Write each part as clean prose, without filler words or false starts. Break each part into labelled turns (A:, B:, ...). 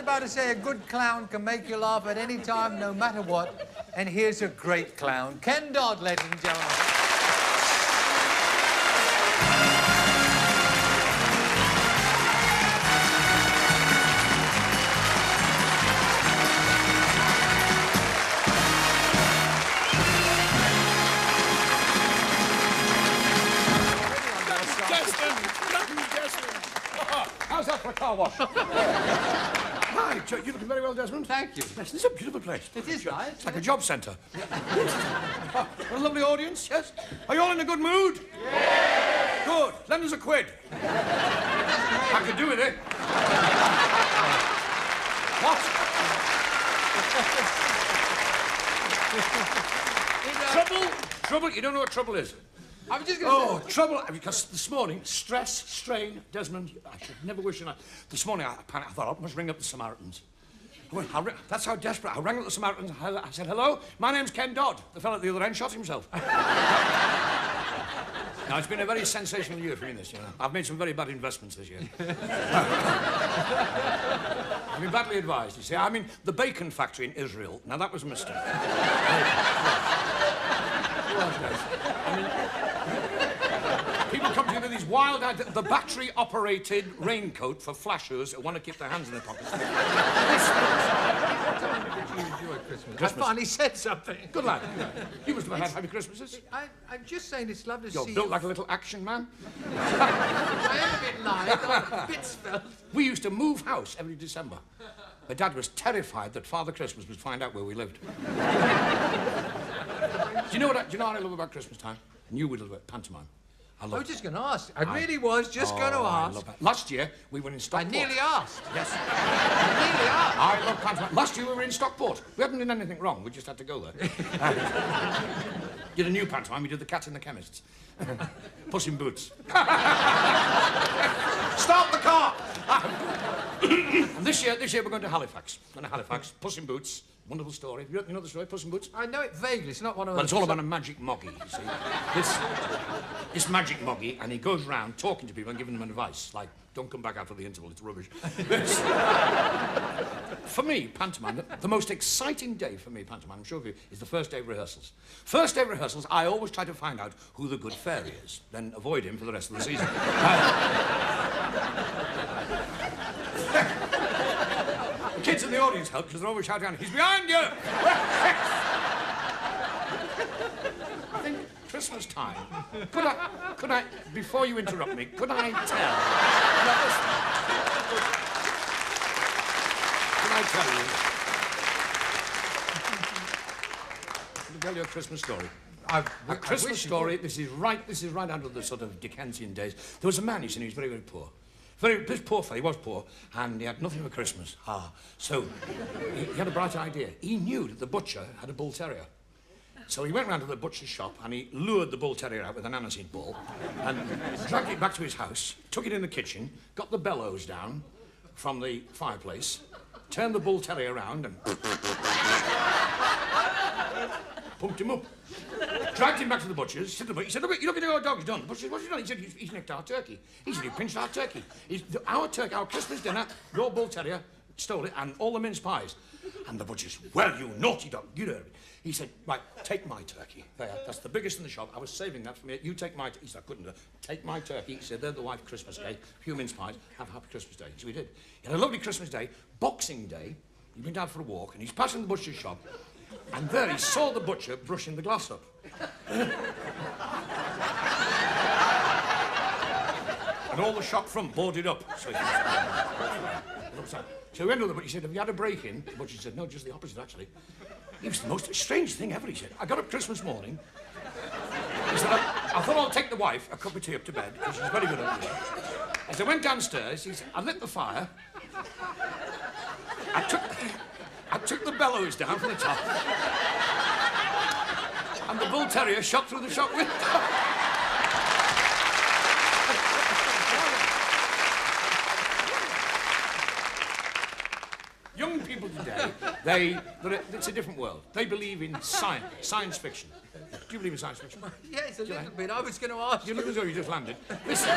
A: about to say a good clown can make you laugh at any time, no matter what. And here's a great clown, Ken Dodd, ladies and gentlemen.
B: How's that for a car wash? Hi, you're looking very well, Desmond.
A: Thank you.
B: Yes, this is a beautiful place.
A: It is nice.
B: It's like a job centre. What a lovely audience, yes? Are you all in a good mood? Yeah. Good. Lend us a quid. I could do with it. What? Trouble? Trouble? You don't know what trouble is?
A: I was just going to say...
B: trouble, because this morning, stress, strain, Desmond, I should never wish you... This morning, I panicked. I thought, I must ring up the Samaritans. That's how desperate. I rang up the Samaritans. I said, hello, my name's Ken Dodd. The fellow at the other end shot himself. Now, it's been a very sensational year for me this year. I've made some very bad investments this year. I've been badly advised, you see. I mean, the bacon factory in Israel, now that was a mistake. People come to you with these wild ideas. The battery-operated raincoat for flashers who want to keep their hands in their pockets.
A: What time did you enjoy Christmas? I finally said something.
B: Good lad. You must have had happy Christmases.
A: I'm just saying it's lovely to see you.
B: You're built like a little action man.
A: I am a bit light, I'm a bit svelte.
B: We used to move house every December. My dad was terrified that Father Christmas would find out where we lived. Do you know what I love about Christmas time? And you would love it, pantomime.
A: I was just going to ask. I really was just going to ask.
B: Last year, we were in Stockport.
A: I nearly asked.
B: Yes.
A: I nearly asked.
B: I love pantomime. Last year, we were in Stockport. We hadn't done anything wrong. We just had to go there. Did a new pantomime. We did The Cat in the Chemist's. Puss in Boots. Stop the car! And this year, we're going to Halifax. Puss in Boots. Wonderful story. You know the story, Puss in Boots?
A: I know it vaguely. It's not one of those...
B: Well, it's all about a magic moggy, you see. This magic moggy, and he goes round talking to people and giving them advice, like, don't come back after the interval, it's rubbish. For me, pantomime, the most exciting day for me, pantomime, I'm sure of you, is the first day of rehearsals. First day of rehearsals, I always try to find out who the good fairy is, then avoid him for the rest of the season. The kids in the audience help because they're always shouting out, he's behind you! I think Christmas time. Could I, before you interrupt me, could I tell? Can I tell you a Christmas story? A Christmas story, this is right out of the sort of Dickensian days. There was a man, you see, he was very, very poor. This poor fellow, he was poor, and he had nothing for Christmas. So he had a bright idea. He knew that the butcher had a bull terrier. So he went round to the butcher's shop and he lured the bull terrier out with an aniseed ball and dragged it back to his house, took it in the kitchen, got the bellows down from the fireplace, turned the bull terrier around and pumped him up. Dragged him back to the butcher's, said, look, you look at our dog's done. The butcher said, what's he done? He said, he's nicked our turkey. He said, he pinched our turkey. Our Christmas dinner, your bull terrier stole it, and all the mince pies. And the butcher said, well, you naughty dog, you know. He said, right, take my turkey. There, that's the biggest in the shop. I was saving that for me. You take my turkey. He said, I couldn't do it. Take my turkey. He said, they're the wife Christmas Day. A few mince pies. Have a happy Christmas Day. So he did. He had a lovely Christmas Day. Boxing Day, he went out for a walk, and he's passing the butcher's shop, and there he saw the butcher brushing the glass up. And all the shop front boarded up. So he went to the butcher, he said, have you had a break-in? The butcher said, no, just the opposite, actually. It was the most strange thing ever, he said. I got up Christmas morning. He said, I thought I'll take the wife a cup of tea up to bed, because she's very good at it. As I went downstairs, he said, I lit the fire. I took the bellows down from the top. And the bull terrier shot through the shop window. Young people today, it's a different world. They believe in science fiction. Do you believe in science fiction?
A: Yes, a little bit. I was going to ask you.
B: You look as though you just landed. Listen.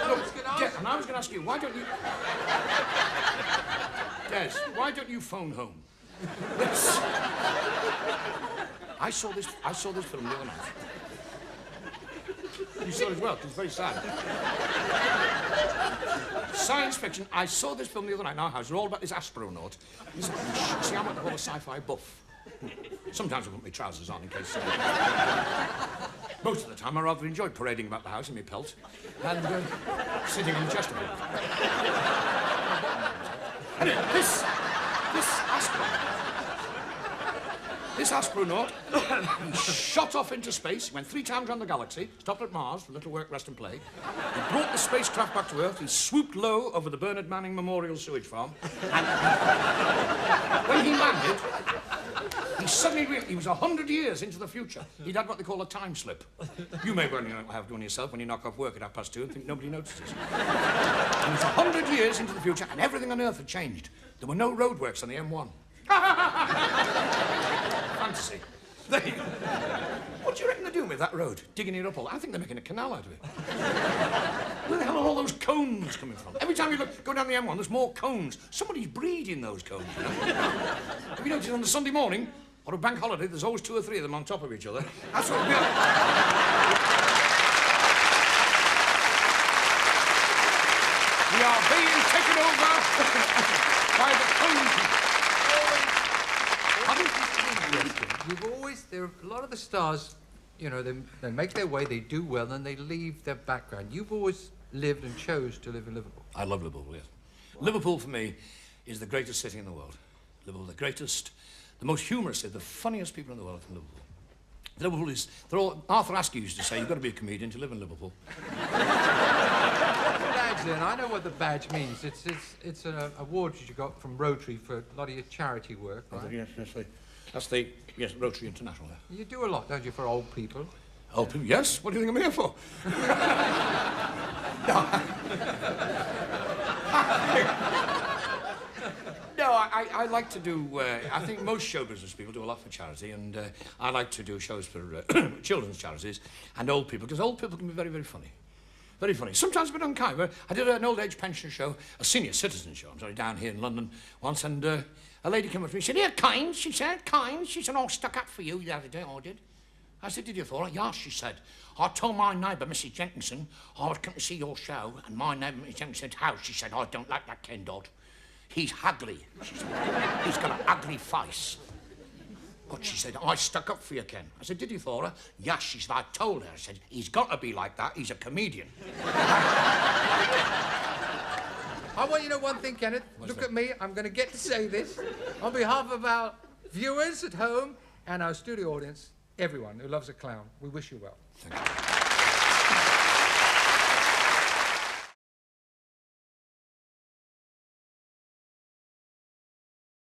A: I was going to ask
B: and I was going to ask you, why don't you... Des, why don't you phone home? This... I saw this film the other night. You saw it as well, it's very sad. Science fiction. I saw this film the other night in our house. They're all about this astronaut. See, I'm what they call a sci-fi buff. Sometimes I put my trousers on in case... Most of the time, I rather enjoy parading about the house in my pelt and sitting on the Chesterfield. Anyway, this astronaut, he shot off into space, he went 3 times around the galaxy, stopped at Mars for a little work, rest and play. He brought the spacecraft back to Earth, he swooped low over the Bernard Manning Memorial Sewage Farm, and when he landed, he suddenly realized he was 100 years into the future. He'd had what they call a time slip. You may well have one yourself when you knock off work at 2:30 and think nobody notices. He was 100 years into the future, and everything on Earth had changed. There were no roadworks on the M1. Fantasy. What do you reckon they're doing with that road? Digging it up all? I think they're making a canal out of it. Where the hell are all those cones coming from? Every time you go down the M1, there's more cones. Somebody's breeding those cones, you know? Have you noticed on a Sunday morning or a bank holiday, there's always 2 or 3 of them on top of each other? That's what we are. We are being taken over by the cone people.
A: There are a lot of the stars, you know, they make their way, they do well, and they leave their background. You've always lived and chose to live in Liverpool.
B: I love Liverpool, yes. Liverpool, for me, is the greatest city in the world. Liverpool, the greatest, the most humorous, the funniest people in the world from Liverpool. Liverpool is, they're all, Arthur Askew used to say, you've got to be a comedian to live in Liverpool.
A: Badge, then. I know what the badge means. It's an award you got from Rotary for a lot of your charity work, right?
B: Yes, that's the Rotary International. Yeah.
A: You do a lot, don't you, for old people?
B: Old people, yes. What do you think I'm here for? No, I like to do... I think most show business people do a lot for charity, and I like to do shows for children's charities and old people, because old people can be very, very funny. Very funny. Sometimes a bit unkind. But I did an old age pension show, a senior citizen show, I'm sorry, down here in London once, and a lady came up to me. She said, "Here, Kynes," she said, "Kynes." She said, "All stuck up for you the other day." I did. I said, "Did you, Thora?" "Yes," she said. "I told my neighbour, Mrs. Jenkinson, I was coming to see your show, and my neighbour, Mrs. Jenkinson, said, 'How?' She said, 'I don't like that Ken Dodd. He's ugly,' she said. 'He's got an ugly face.' But she said, 'I stuck up for you, Ken.' I said, 'Did you, Thora?' 'Yes,' she said. I told her. I said, 'He's got to be like that. He's a comedian.'"
A: I want you to know one thing, Kenneth. Look at me. I'm going to get to say this. On behalf of our viewers at home and our studio audience, everyone who loves a clown, we wish you well.
B: Thank you.